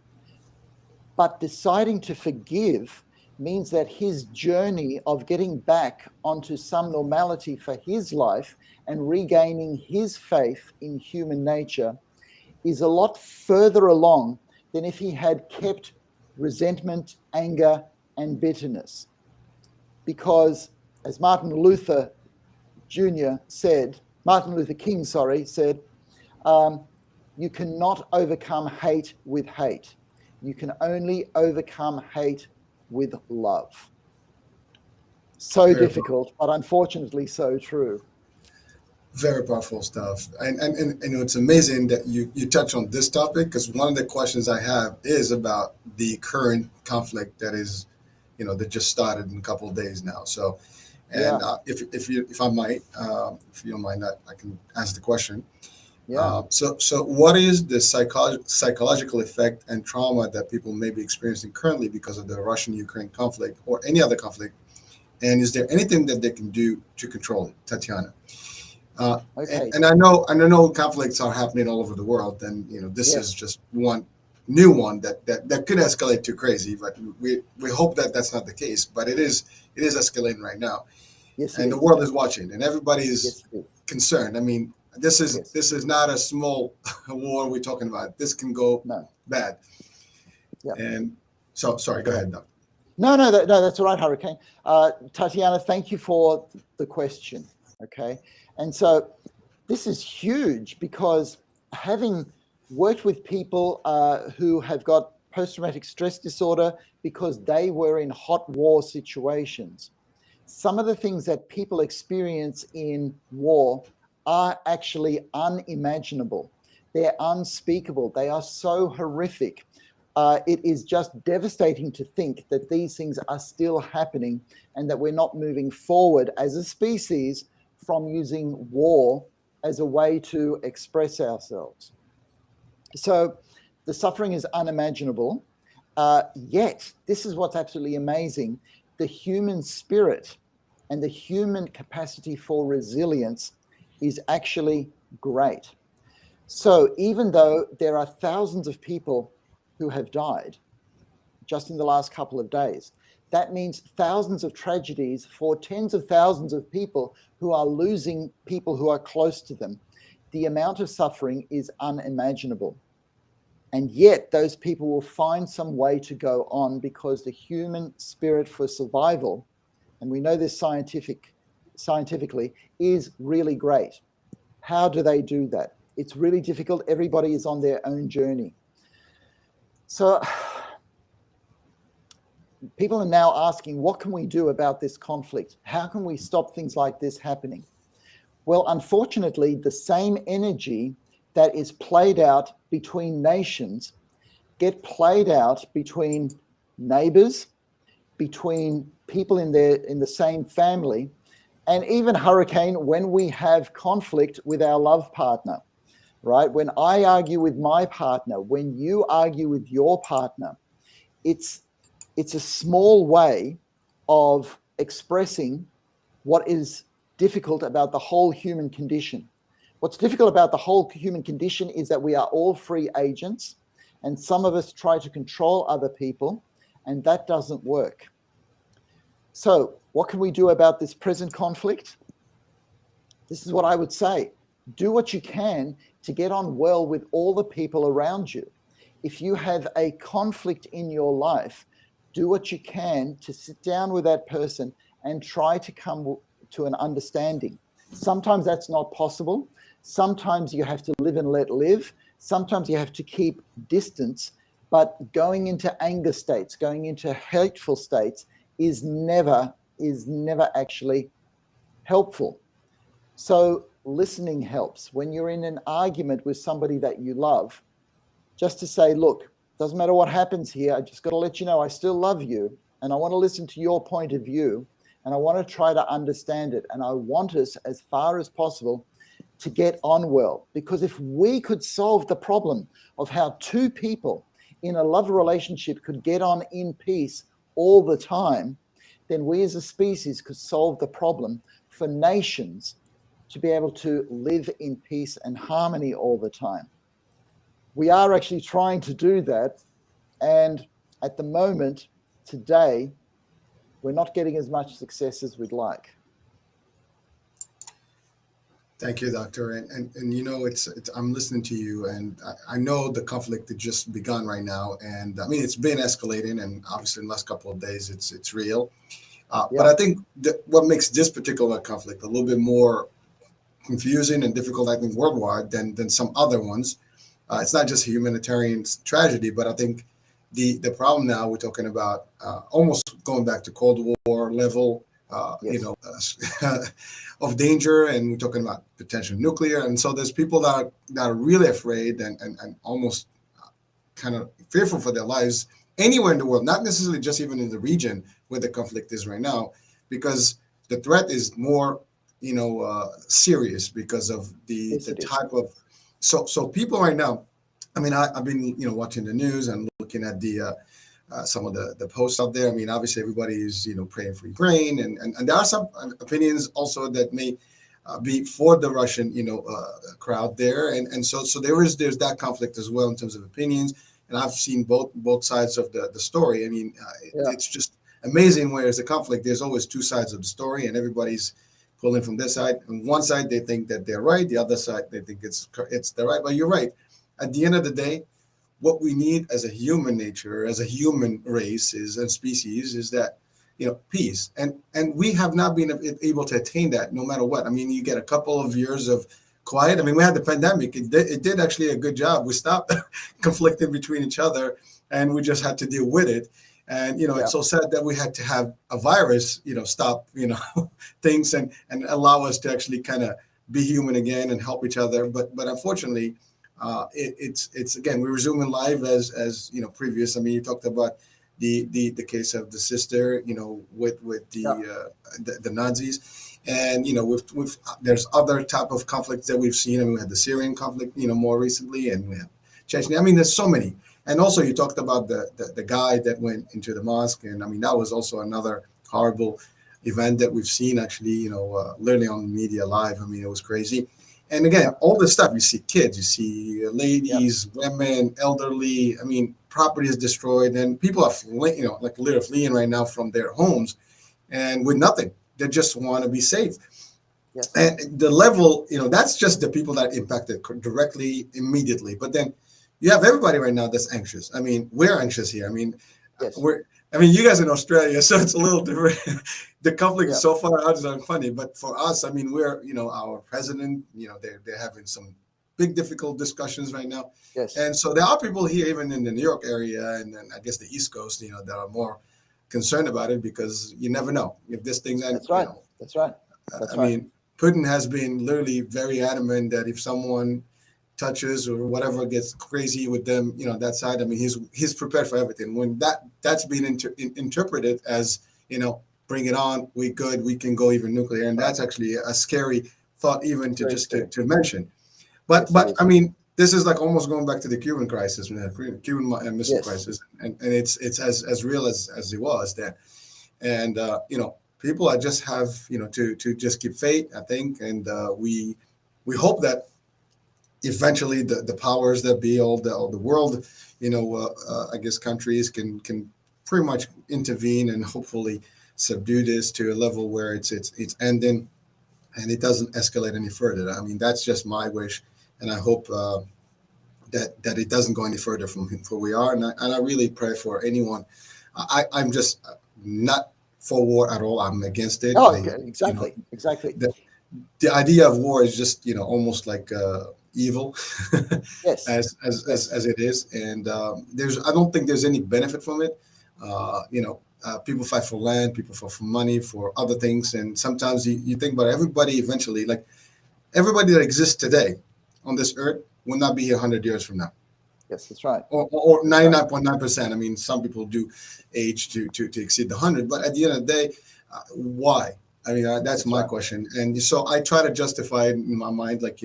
But deciding to forgive means that his journey of getting back onto some normality for his life and regaining his faith in human nature is a lot further along than if he had kept resentment, anger, and bitterness. Because as Martin Luther King, said, you cannot overcome hate with hate. You can only overcome hate with love. So Very difficult, but unfortunately so true. Very powerful stuff. And it's amazing that you touch on this topic because one of the questions I have is about the current conflict that is, that just started in a couple of days now. So, Yeah, and if I might, if you don't mind, I can ask the question. yeah. So what is the psychological effect and trauma that people may be experiencing currently because of the Russian-Ukraine conflict or any other conflict? And is there anything that they can do to control it, Tatiana? Uh, Okay. and I know conflicts are happening all over the world, and this is Yes, just one new one that could escalate too crazy. But we hope that that's not the case. But it is escalating right now, yes, it and the is. world is watching, and everybody is Yes, it is. concerned. I mean, this is Yes. this is not a small war we're talking about. This can go No. bad. Yeah. And so, sorry, go ahead, Doc. No, that's all right, Hurricane. Tatiana, thank you for the question. Okay. And so this is huge because having worked with people who have got post-traumatic stress disorder because they were in hot war situations, some of the things that people experience in war are actually unimaginable. They're unspeakable. They are so horrific. It is just devastating to think that these things are still happening and that we're not moving forward as a species from using war as a way to express ourselves. So the suffering is unimaginable. Yet, this is what's absolutely amazing. The human spirit and the human capacity for resilience is actually great. So even though there are thousands of people who have died just in the last couple of days, that means thousands of tragedies for tens of thousands of people who are losing people who are close to them. The amount of suffering is unimaginable. And yet those people will find some way to go on because the human spirit for survival, and we know this scientifically, is really great. How do they do that? It's really difficult. Everybody is on their own journey. So people are now asking, what can we do about this conflict? How can we stop things like this happening? Well, unfortunately, the same energy that is played out between nations get played out between neighbors, between people in the same family, and even, Hurricane, when we have conflict with our love partner, right? When I argue with my partner, when you argue with your partner, it's a small way of expressing what is difficult about the whole human condition. What's difficult about the whole human condition is that we are all free agents, and some of us try to control other people, and that doesn't work. So what can we do about this present conflict? This is what I would say. Do what you can to get on well with all the people around you. If you have a conflict in your life, do what you can to sit down with that person and try to come to an understanding. Sometimes that's not possible. Sometimes you have to live and let live. Sometimes you have to keep distance, but going into anger states, going into hateful states is never actually helpful. So listening helps. When you're in an argument with somebody that you love, just to say, look, doesn't matter what happens here, I just got to let you know I still love you, and I want to listen to your point of view, and I want to try to understand it, and I want us, as far as possible, to get on well. Because if we could solve the problem of how two people in a love relationship could get on in peace all the time, then we as a species could solve the problem for nations to be able to live in peace and harmony all the time. We are actually trying to do that, and at the moment, today, we're not getting as much success as we'd like. Thank you, Doctor. And you know, it's I'm listening to you, and I know the conflict had just begun right now, and I mean it's been escalating, and obviously in the last couple of days it's real. But I think that what makes this particular conflict a little bit more confusing and difficult, I think, worldwide than some other ones. It's not just a humanitarian tragedy, but I think the problem now we're talking about almost going back to Cold War level, of danger, and we're talking about potential nuclear. And so there's people that are really afraid and almost kind of fearful for their lives anywhere in the world, not necessarily just even in the region where the conflict is right now, because the threat is more, serious because of the type of. So people right now, I mean, I've been, watching the news and looking at the some of the posts out there. I mean, obviously everybody is, praying for Ukraine, and there are some opinions also that may be for the Russian, crowd there, and so there's that conflict as well in terms of opinions. And I've seen both sides of the story. I mean, it's just amazing. Whereas the conflict, there's always two sides of the story, and everybody's pulling from this side. On one side, they think that they're right. The other side, they think it's the right. But you're right. At the end of the day, what we need as a human nature, as a human race and species is that, peace. And we have not been able to attain that no matter what. I mean, you get a couple of years of quiet. I mean, we had the pandemic. It did actually a good job. We stopped conflicting between each other, and we just had to deal with it. And, it's so sad that we had to have a virus, stop, things and allow us to actually kind of be human again and help each other. But unfortunately, it's again, we're resuming live as previous. I mean, you talked about the case of the sister, with the Nazis, and with there's other type of conflicts that we've seen. I mean, we had the Syrian conflict, more recently, and we have Chechnya. I mean, there's so many. And also, you talked about the guy that went into the mosque, and I mean, that was also another horrible event that we've seen. Actually, literally on the media live. I mean, it was crazy. And again, all this stuff, you see kids, you see ladies, women, elderly. I mean, property is destroyed, and people are like literally fleeing right now from their homes, and with nothing. They just want to be safe. Yes. And the level, that's just the people that are impacted directly, immediately. But then you have everybody right now that's anxious. I mean, we're anxious here. I mean, you guys in Australia, so it's a little different. The conflict is so far out, it's unfunny. But for us, I mean, we're, our president, they're having some big, difficult discussions right now. Yes. And so there are people here, even in the New York area, and then I guess the East Coast, that are more concerned about it, because you never know if this thing's. That's right. That's right. I mean, Putin has been literally very adamant that if someone touches or whatever gets crazy with them, that side. I mean, he's prepared for everything. When that's been interpreted as, bring it on, we good, we can go even nuclear, and that's actually a scary thought even to just to mention. But I mean, this is like almost going back to the Cuban crisis, Cuban Missile Crisis, and it's as real as it was then, and people are just have to just keep faith, I think, and we hope that eventually the powers that be, all the world, I guess countries can pretty much intervene and hopefully subdue this to a level where it's ending and it doesn't escalate any further. I mean, that's just my wish, and I hope that it doesn't go any further from where we are. And I really pray for anyone. I'm just not for war at all. I'm against it. Oh, okay. Exactly. The idea of war is just almost like evil, yes, as it is, and I don't think there's any benefit from it. People fight for land, people fight for money, for other things, and sometimes you think about everybody eventually, like everybody that exists today on this earth will not be here 100 years from now. Yes, that's right. Or 99.9%. I mean, some people do age to exceed the 100, but at the end of the day, why? I mean, that's my question. And so I try to justify it in my mind, like,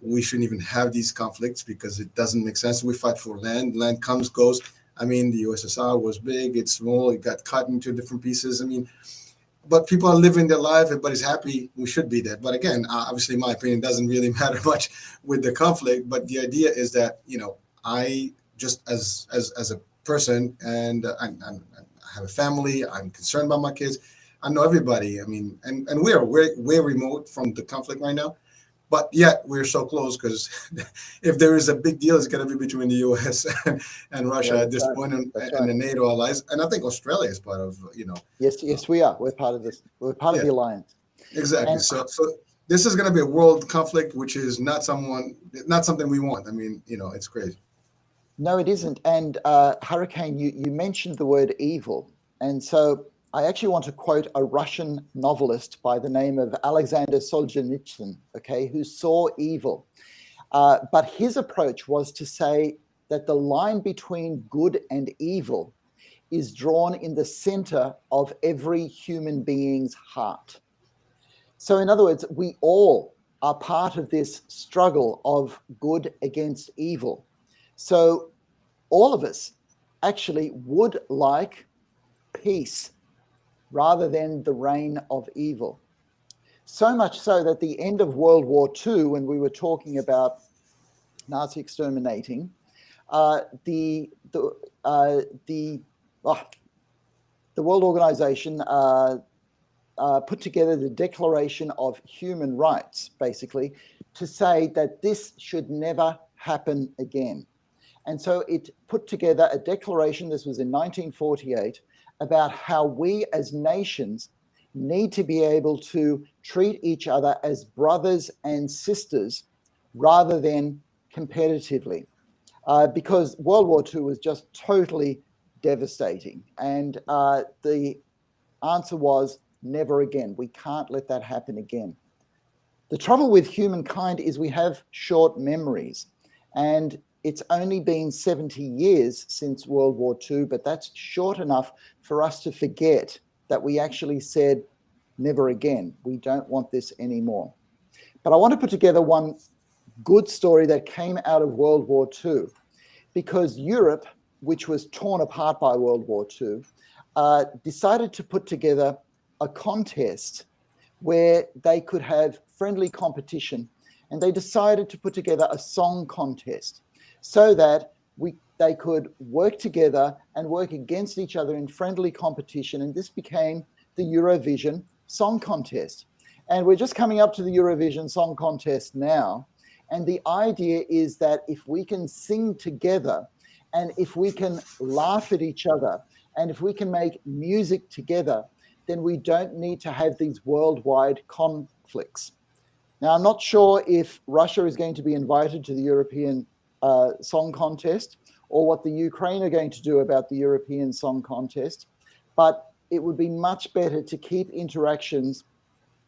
we shouldn't even have these conflicts because it doesn't make sense. We fight for land. Land comes, goes. I mean, the USSR was big, it's small, it got cut into different pieces. I mean, but people are living their life, everybody's happy, we should be there. But again, obviously, my opinion doesn't really matter much with the conflict. But the idea is that, I just as a person, and I have a family, I'm concerned about my kids. I know everybody. I mean, and we're remote from the conflict right now. But yet we're so close, because if there is a big deal, it's going to be between the U.S. and Russia at this point, and the NATO allies. And I think Australia is part of, Yes, we are. We're part of this. We're part of the alliance. Exactly. And so this is going to be a world conflict, which is not something we want. I mean, it's crazy. No, it isn't. And Hurricane, you mentioned the word evil, and so I actually want to quote a Russian novelist by the name of Alexander Solzhenitsyn, who saw evil. But his approach was to say that the line between good and evil is drawn in the center of every human being's heart. So in other words, we all are part of this struggle of good against evil. So all of us actually would like peace rather than the reign of evil. So much so that the end of World War II, when we were talking about Nazi exterminating, the World Organization put together the Declaration of Human Rights, basically, to say that this should never happen again. And so it put together a declaration, this was in 1948, about how we as nations need to be able to treat each other as brothers and sisters rather than competitively. Because World War II was just totally devastating. And the answer was never again. We can't let that happen again. The trouble with humankind is we have short memories. And it's only been 70 years since World War II, but that's short enough for us to forget that we actually said, never again. We don't want this anymore. But I want to put together one good story that came out of World War II, because Europe, which was torn apart by World War II, decided to put together a contest where they could have friendly competition, and they decided to put together a song contest so that they could work together and work against each other in friendly competition, and this became the Eurovision Song Contest. And we're just coming up to the Eurovision Song Contest now, and the idea is that if we can sing together, and if we can laugh at each other, and if we can make music together, then we don't need to have these worldwide conflicts. Now, I'm not sure if Russia is going to be invited to the European Song Contest, or what the Ukraine are going to do about the European Song Contest, but it would be much better to keep interactions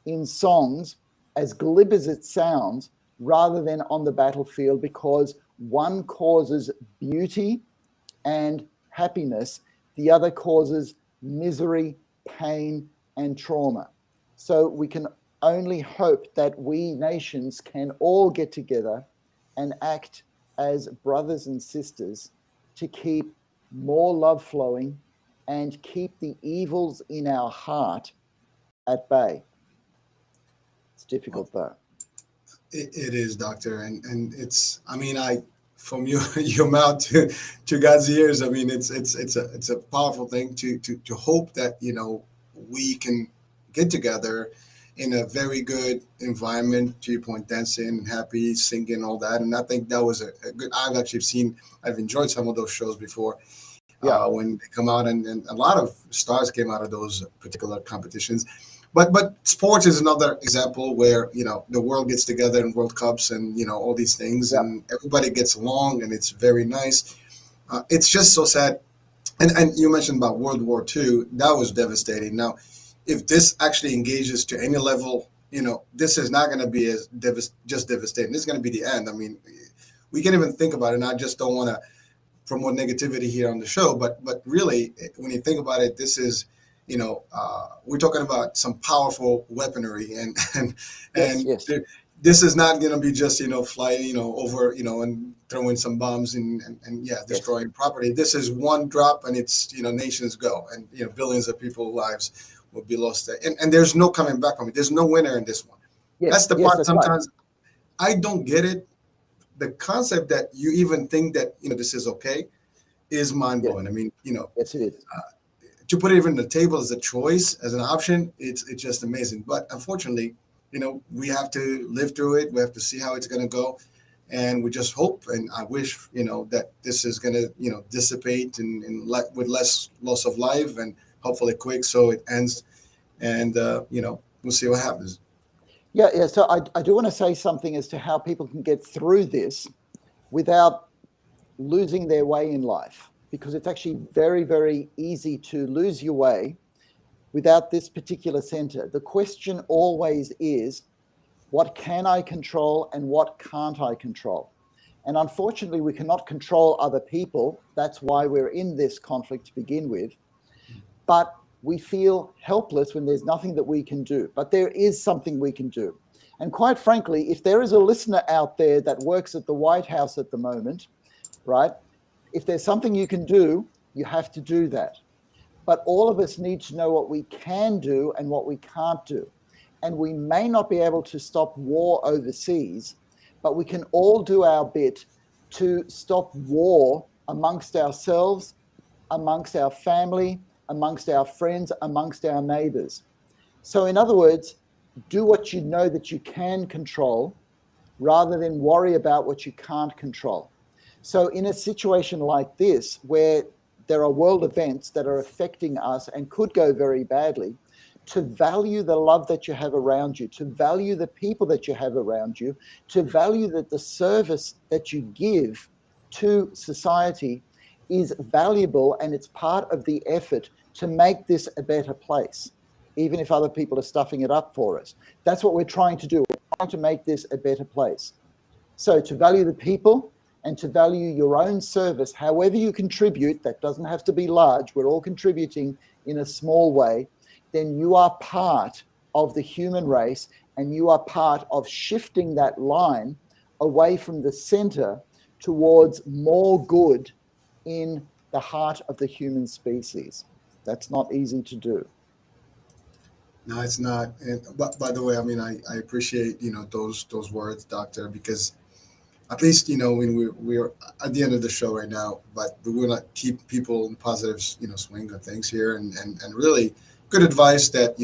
in songs, as glib as it sounds, rather than on the battlefield, because one causes beauty and happiness, the other causes misery, pain, and trauma. So we can only hope that we nations can all get together and act as brothers and sisters to keep more love flowing and keep the evils in our heart at bay. It's difficult though. It is, Doctor, and it's. I mean, from your mouth to God's ears. I mean, it's a powerful thing to hope that we can get together in a very good environment. To your point, dancing and happy, singing, all that, and I think that was a good. I've enjoyed some of those shows before. Yeah. When they come out, and a lot of stars came out of those particular competitions. But sports is another example where the world gets together in World Cups and all these things, and everybody gets along, and it's very nice. It's just so sad. And you mentioned about World War II. That was devastating. Now, if this actually engages to any level, this is not going to be as just devastating. This is going to be the end. I mean, we can't even think about it. And I just don't want to promote negativity here on the show, but really, when you think about it, this is. We're talking about some powerful weaponry, and yes. This is not going to be just flying over and throwing some bombs and destroying property. This is one drop, and it's nations go, and billions of people's lives will be lost there, and there's no coming back from it. There's no winner in this one. That's the part sometimes I don't get it. The concept that you even think that this is okay is mind blowing. I mean, yes, it is. To put it even on the table as a choice, as an option, it's just amazing. But unfortunately, we have to live through it. We have to see how it's going to go, and we just hope. And I wish, that this is going to, dissipate and with less loss of life, and hopefully quick, so it ends. And we'll see what happens. Yeah. So I do want to say something as to how people can get through this without losing their way in life. Because it's actually very, very easy to lose your way without this particular center. The question always is, what can I control and what can't I control? And unfortunately, we cannot control other people. That's why we're in this conflict to begin with. But we feel helpless when there's nothing that we can do. But there is something we can do. And quite frankly, if there is a listener out there that works at the White House at the moment, right? If there's something you can do, you have to do that. But all of us need to know what we can do and what we can't do. And we may not be able to stop war overseas, but we can all do our bit to stop war amongst ourselves, amongst our family, amongst our friends, amongst our neighbors. So in other words, do what you know that you can control rather than worry about what you can't control. So in a situation like this, where there are world events that are affecting us and could go very badly, to value the love that you have around you, to value the people that you have around you, to value that the service that you give to society is valuable, and it's part of the effort to make this a better place, even if other people are stuffing it up for us. That's what we're trying to do. We're trying to make this a better place. So to value the people, and to value your own service, however you contribute, that doesn't have to be large, we're all contributing in a small way, then you are part of the human race, and you are part of shifting that line away from the center towards more good in the heart of the human species. That's not easy to do. No, it's not. And but by the way, I mean, I appreciate those words, Doctor, because at least when we're at the end of the show right now, but we want to keep people in positive swing of things here, and really good advice that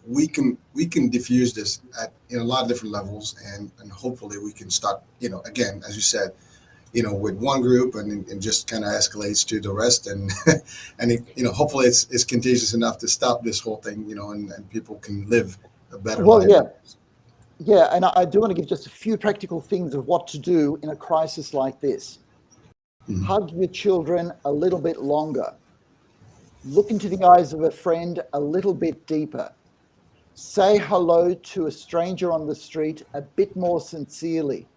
we can diffuse this at a lot of different levels, and hopefully we can start again, as you said, with one group, and just kind of escalates to the rest, and hopefully it's contagious enough to stop this whole thing, and people can live a better life. Yeah, and I do want to give just a few practical things of what to do in a crisis like this. Mm-hmm. Hug your children a little bit longer. Look into the eyes of a friend a little bit deeper. Say hello to a stranger on the street a bit more sincerely.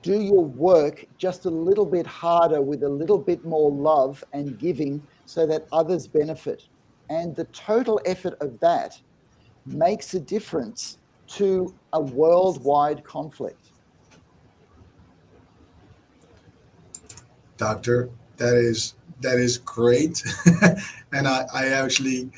Do your work just a little bit harder with a little bit more love and giving so that others benefit. And the total effort of that makes a difference to a worldwide conflict. Doctor, that is great. And I actually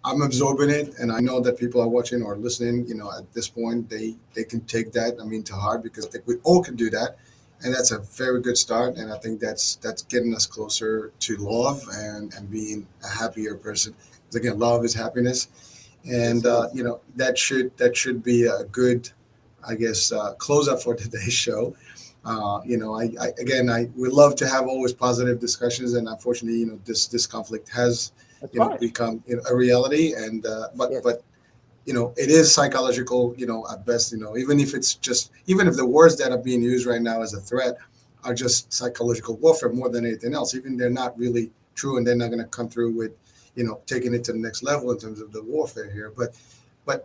I'm absorbing it, and I know that people are watching or listening, at this point they can take that, to heart, because I think we all can do that. And that's a very good start, and I think that's getting us closer to love and being a happier person. Because again, love is happiness, and that should be a good, I guess, close up for today's show. I would love to have always positive discussions, and unfortunately, this conflict has, That's right. become, a reality. And Yes. but it is psychological, at best. Even if the words that are being used right now as a threat are just psychological warfare more than anything else. Even they're not really true, and they're not going to come through with, taking it to the next level in terms of the warfare here. But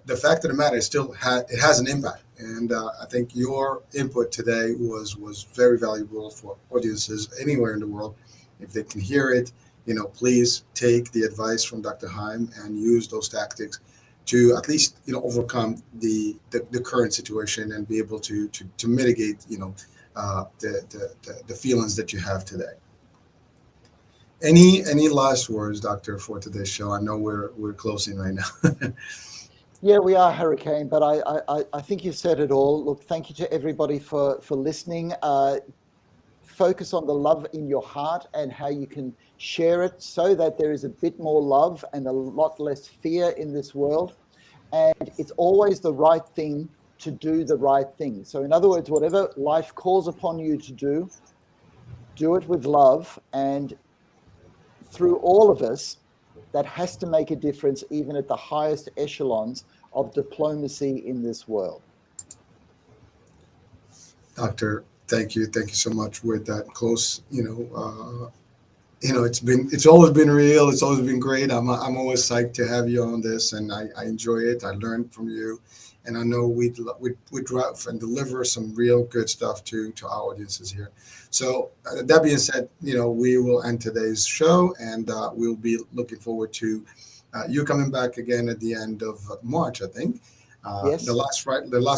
the fact of the matter is still it has an impact, and I think your input today was very valuable for audiences anywhere in the world. If they can hear it, please take the advice from Dr. Heim and use those tactics to at least overcome the current situation and be able to mitigate the feelings that you have today. Any last words, Doctor, for today's show? I know we're closing right now. Yeah, we are, Hurricane, but I think you've said it all. Look, thank you to everybody for listening. Focus on the love in your heart and how you can share it so that there is a bit more love and a lot less fear in this world. And it's always the right thing to do the right thing. So in other words, whatever life calls upon you to do it with love. And through all of us, that has to make a difference, even at the highest echelons of diplomacy in this world. Doctor, thank you so much with that close. It's always been real. It's always been great. I'm always psyched to have you on this, and I enjoy it. I learned from you, and I know we drive and deliver some real good stuff to our audiences here. So that being said, we will end today's show, and we'll be looking forward to you coming back again at the end of March, I think. Yes. The last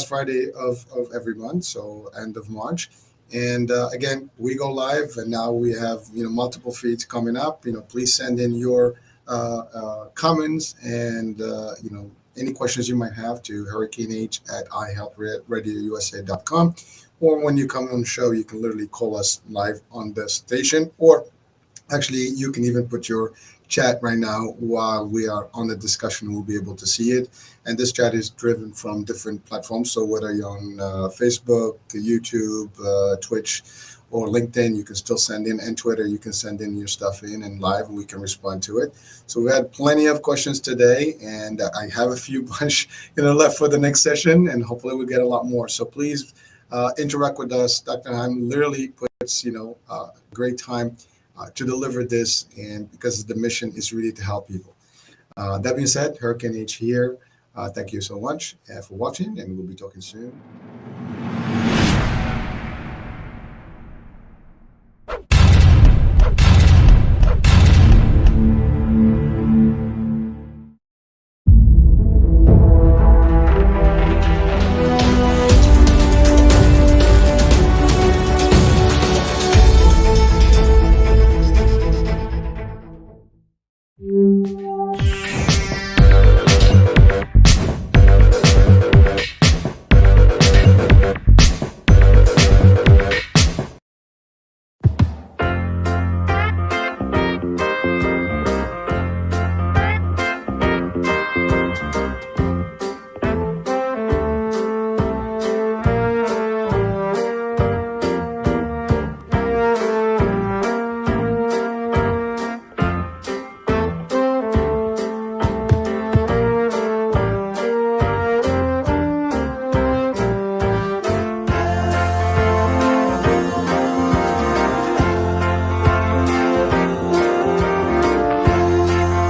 Friday of every month, so end of March. And again, we go live, and now we have multiple feeds coming up. Please send in your comments and any questions you might have to hurricaneH@iHealthRadioUSA.com. Or when you come on the show, you can literally call us live on the station, or actually you can even put your chat right now while we are on the discussion. We'll be able to see it. And this chat is driven from different platforms. So whether you're on Facebook, YouTube, Twitch, or LinkedIn, you can still send in, and Twitter, you can send in your stuff in and live, and we can respond to it. So we had plenty of questions today, and I have a few bunch left for the next session, and hopefully we'll get a lot more. So please interact with us. Dr. Heim literally puts a great time to deliver this, and because the mission is really to help people. That being said, Hurricane H here. Thank you so much for watching, and we'll be talking soon.